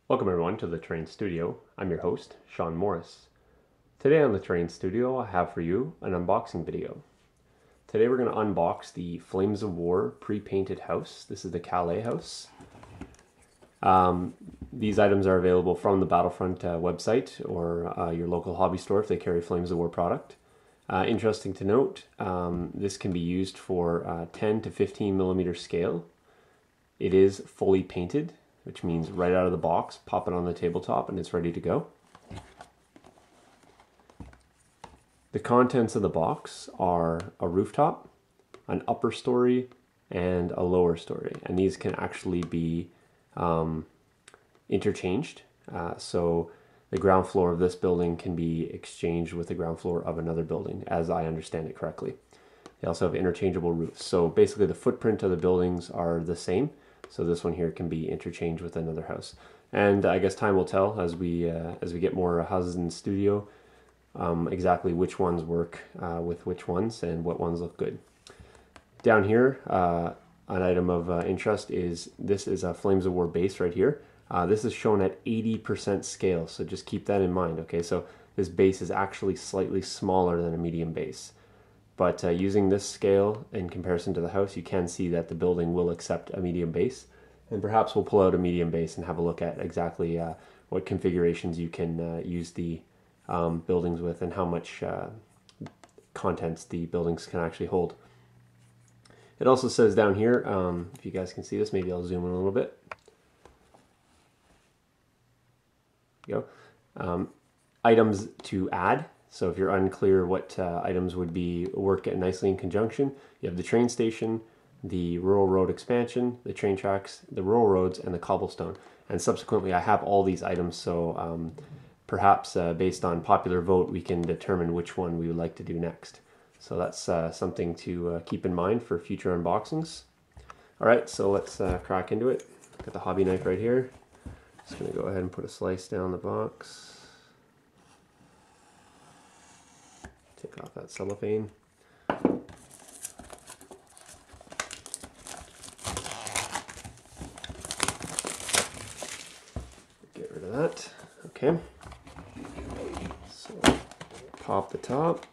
Welcome everyone to the Terrain Studio. I'm your host, Shawn Morris. Today on the Terrain Studio, I have for you an unboxing video. Today we're going to unbox the Flames of War pre-painted house. This is the Calais House. These items are available from the Battlefront website or your local hobby store if they carry Flames of War product. Interesting to note, this can be used for 10 to 15 millimeter scale. It is fully painted, which means right out of the box, pop it on the tabletop and it's ready to go. The contents of the box are a rooftop, an upper story, and a lower story. And these can actually be interchanged. So the ground floor of this building can be exchanged with the ground floor of another building, as I understand it correctly. They also have interchangeable roofs. So basically the footprint of the buildings are the same. So this one here can be interchanged with another house. And I guess time will tell as we get more houses in the studio, exactly which ones work with which ones and what ones look good. Down here, an item of interest is this is a Flames of War base right here. This is shown at 80% scale, so just keep that in mind. Okay, so this base is actually slightly smaller than a medium base. But using this scale in comparison to the house, you can see that the building will accept a medium base. And perhaps we'll pull out a medium base and have a look at exactly what configurations you can use the buildings with and how much contents the buildings can actually hold. It also says down here, if you guys can see this, maybe I'll zoom in a little bit. There you go. Items to add. So if you're unclear what items would work nicely in conjunction, you have the train station, the rural road expansion, the train tracks, the rural roads, and the cobblestone. And subsequently, I have all these items, so perhaps based on popular vote, we can determine which one we would like to do next. So that's something to keep in mind for future unboxings. All right, so let's crack into it. Got the hobby knife right here. Just gonna go ahead and put a slice down the box. Take off that cellophane. Get rid of that. Okay. So pop the top.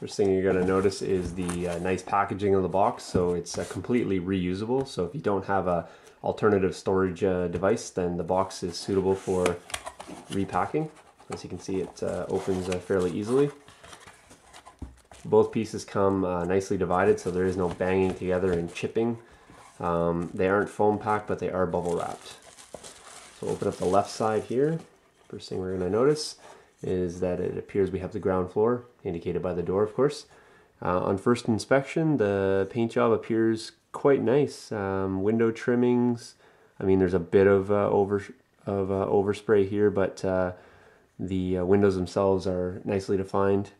First thing you're going to notice is the nice packaging of the box. So it's completely reusable. So if you don't have a alternative storage device, then the box is suitable for repacking. As you can see, it opens fairly easily. Both pieces come nicely divided, so there is no banging together and chipping. They aren't foam packed, but they are bubble wrapped. So open up the left side here. First thing we're going to notice is that it appears we have the ground floor, indicated by the door, of course. On first inspection, the paint job appears quite nice. Window trimmings. I mean, there's a bit of overspray here, but the windows themselves are nicely defined.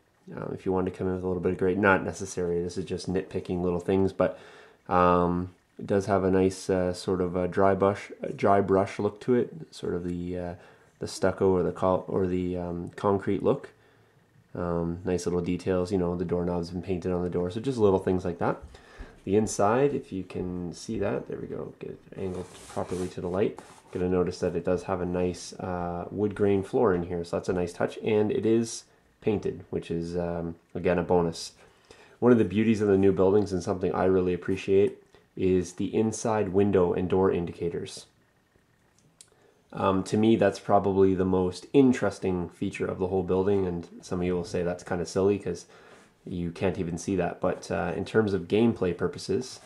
If you wanted to come in with a little bit of gray, not necessary. This is just nitpicking little things, but it does have a nice sort of a dry brush look to it. Sort of the stucco or the concrete look. Nice little details, you know, the doorknob's been painted on the door, so just little things like that. The inside, if you can see that, there we go, get it angled properly to the light. You're going to notice that it does have a nice wood grain floor in here, so that's a nice touch, and it is painted, which is, again, a bonus. One of the beauties of the new buildings, and something I really appreciate, is the inside window and door indicators. To me, that's probably the most interesting feature of the whole building, and some of you will say that's kind of silly because you can't even see that. But in terms of gameplay purposes,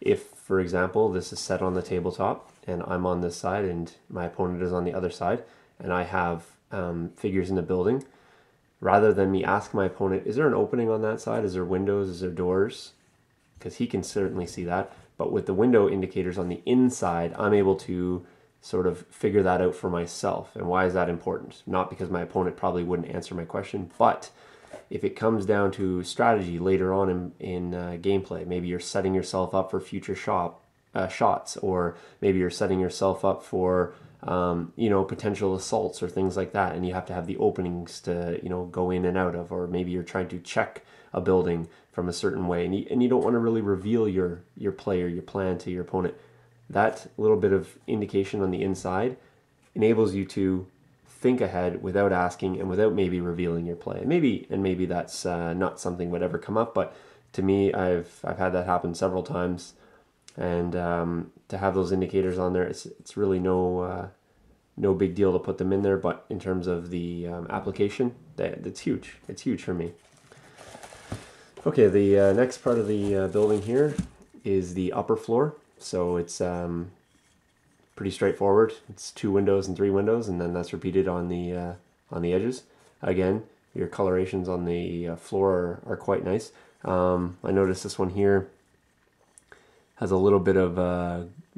if, for example, this is set on the tabletop and I'm on this side and my opponent is on the other side, and I have figures in the building, rather than me ask my opponent, is there an opening on that side? Is there windows? Is there doors? Because he can certainly see that. But with the window indicators on the inside, I'm able to sort of figure that out for myself. And why is that important? Not because my opponent probably wouldn't answer my question, but if it comes down to strategy later on in gameplay, maybe you're setting yourself up for future shots, or maybe you're setting yourself up for potential assaults or things like that, and you have to have the openings to go in and out of, or maybe you're trying to check a building from a certain way, and you don't want to really reveal your play or your plan to your opponent. That little bit of indication on the inside enables you to think ahead without asking and without maybe revealing your play. Maybe that's not something would ever come up, but to me, I've had that happen several times, and to have those indicators on there, it's really no big deal to put them in there. But in terms of the application, that's huge. It's huge for me. Okay, the next part of the building here is the upper floor. So it's pretty straightforward. It's 2 windows and 3 windows, and then that's repeated on the edges. Again, your colorations on the floor are quite nice. I noticed this one here has a little bit of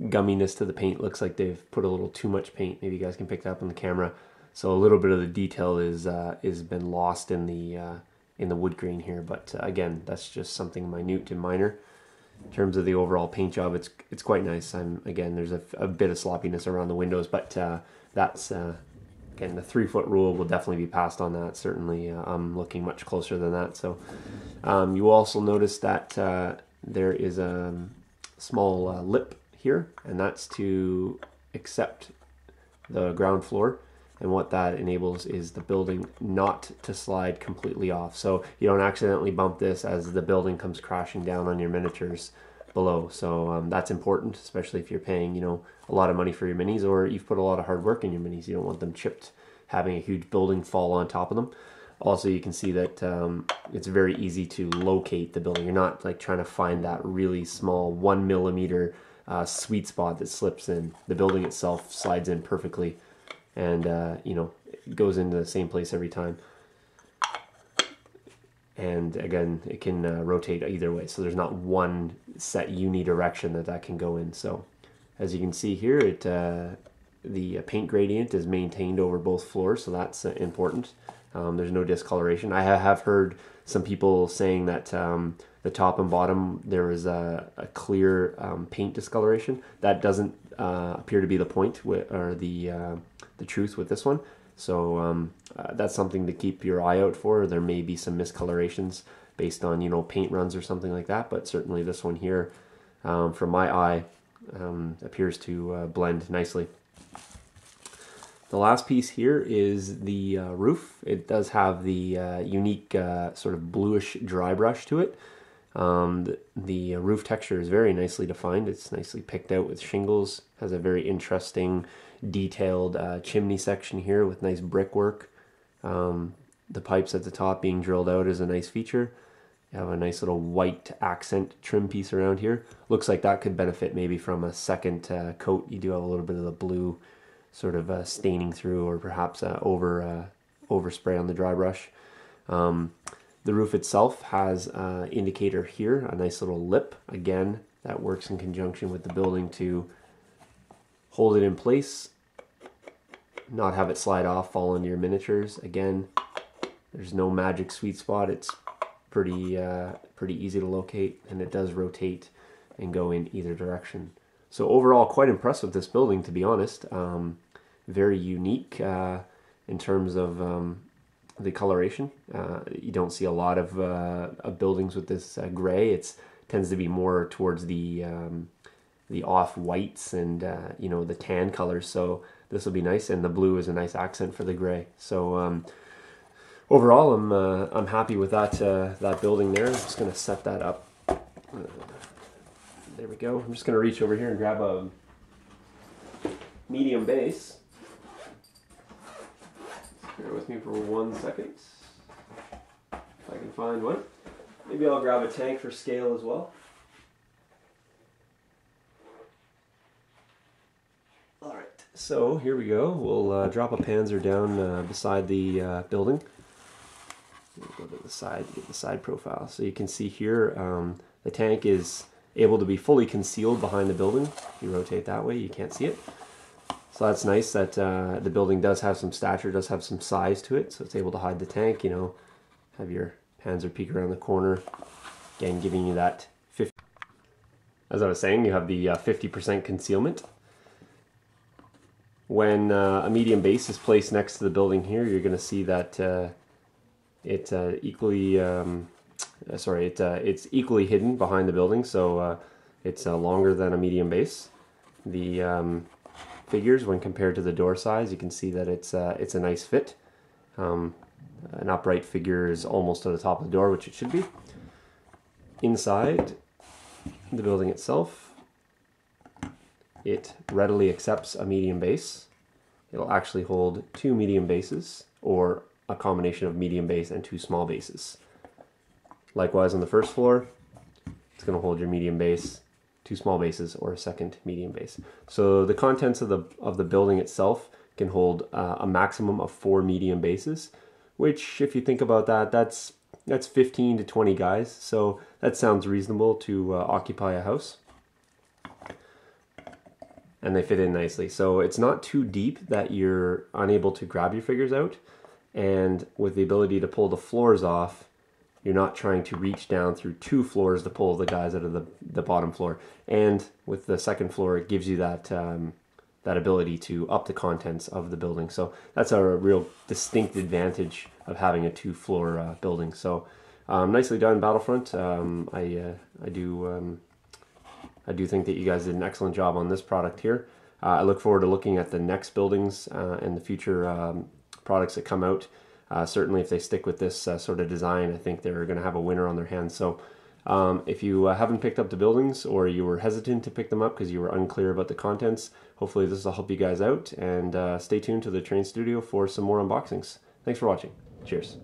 gumminess to the paint. Looks like they've put a little too much paint. Maybe you guys can pick that up on the camera. So a little bit of the detail is been lost in the wood grain here. But again, that's just something minute and minor. In terms of the overall paint job, it's quite nice. Again, there's a bit of sloppiness around the windows, but that's again, the 3-foot rule will definitely be passed on that. Certainly, I'm looking much closer than that. So you will also notice that there is a small lip here, and that's to accept the ground floor. And what that enables is the building not to slide completely off. So you don't accidentally bump this as the building comes crashing down on your miniatures below. So that's important, especially if you're paying, a lot of money for your minis, or you've put a lot of hard work in your minis. You don't want them chipped, having a huge building fall on top of them. Also, you can see that it's very easy to locate the building. You're not like trying to find that really small 1 millimeter sweet spot that slips in. The building itself slides in perfectly, and it goes into the same place every time. And again, it can rotate either way, so there's not one set unidirection that can go in. So as you can see here, the paint gradient is maintained over both floors, so that's important. There's no discoloration. I have heard some people saying that the top and bottom there is a clear paint discoloration. That doesn't appear to be the point or the truth with this one. So that's something to keep your eye out for. There may be some miscolorations based on paint runs or something like that, but certainly this one here, from my eye, appears to blend nicely. The last piece here is the roof. It does have the unique sort of bluish dry brush to it. The roof texture is very nicely defined. It's nicely picked out with shingles. Has a very interesting detailed chimney section here with nice brickwork. The pipes at the top being drilled out is a nice feature. You have a nice little white accent trim piece around here. Looks like that could benefit maybe from a second coat. You do have a little bit of the blue sort of staining through, or perhaps overspray on the dry brush. The roof itself has an indicator here, a nice little lip. Again, that works in conjunction with the building to hold it in place, not have it slide off, fall into your miniatures. Again, there's no magic sweet spot. It's pretty easy to locate, and it does rotate and go in either direction. So overall, quite impressed with this building, to be honest. Very unique in terms of the coloration. You don't see a lot of buildings with this gray. It tends to be more towards the off-whites and the tan colors. So this will be nice, and the blue is a nice accent for the gray. So overall, I'm happy with that building there. I'm just going to set that up. There we go. I'm just going to reach over here and grab a medium base. Bear with me for 1 second. If I can find one. Maybe I'll grab a tank for scale as well. Alright, so here we go. We'll drop a panzer down beside the building. Go to the side to get the side profile. So you can see here the tank is able to be fully concealed behind the building. If you rotate that way, you can't see it. So that's nice that the building does have some stature, does have some size to it, so it's able to hide the tank, have your panzer peek around the corner, again giving you that 50. As I was saying, you have the 50% concealment. When a medium base is placed next to the building here, you're going to see that it equally sorry, it's equally hidden behind the building, so it's longer than a medium base. The figures, when compared to the door size, you can see that it's a nice fit. An upright figure is almost to the top of the door, which it should be. Inside the building itself, it readily accepts a medium base. It'll actually hold 2 medium bases, or a combination of medium base and 2 small bases. Likewise on the first floor, it's going to hold your medium base, 2 small bases, or a second medium base. So the contents of the building itself can hold a maximum of 4 medium bases, which, if you think about that, that's 15 to 20 guys. So that sounds reasonable to occupy a house. And they fit in nicely. So it's not too deep that you're unable to grab your figures out. And with the ability to pull the floors off, you're not trying to reach down through 2 floors to pull the guys out of the bottom floor. And with the second floor, it gives you that that ability to up the contents of the building. So that's a real distinct advantage of having a 2-floor building. So nicely done, Battlefront. I do think that you guys did an excellent job on this product here. I look forward to looking at the next buildings and the future products that come out. Certainly if they stick with this sort of design, I think they're going to have a winner on their hands. So if you haven't picked up the buildings, or you were hesitant to pick them up because you were unclear about the contents, hopefully this will help you guys out. And stay tuned to the TerrainStudio for some more unboxings. Thanks for watching. Cheers.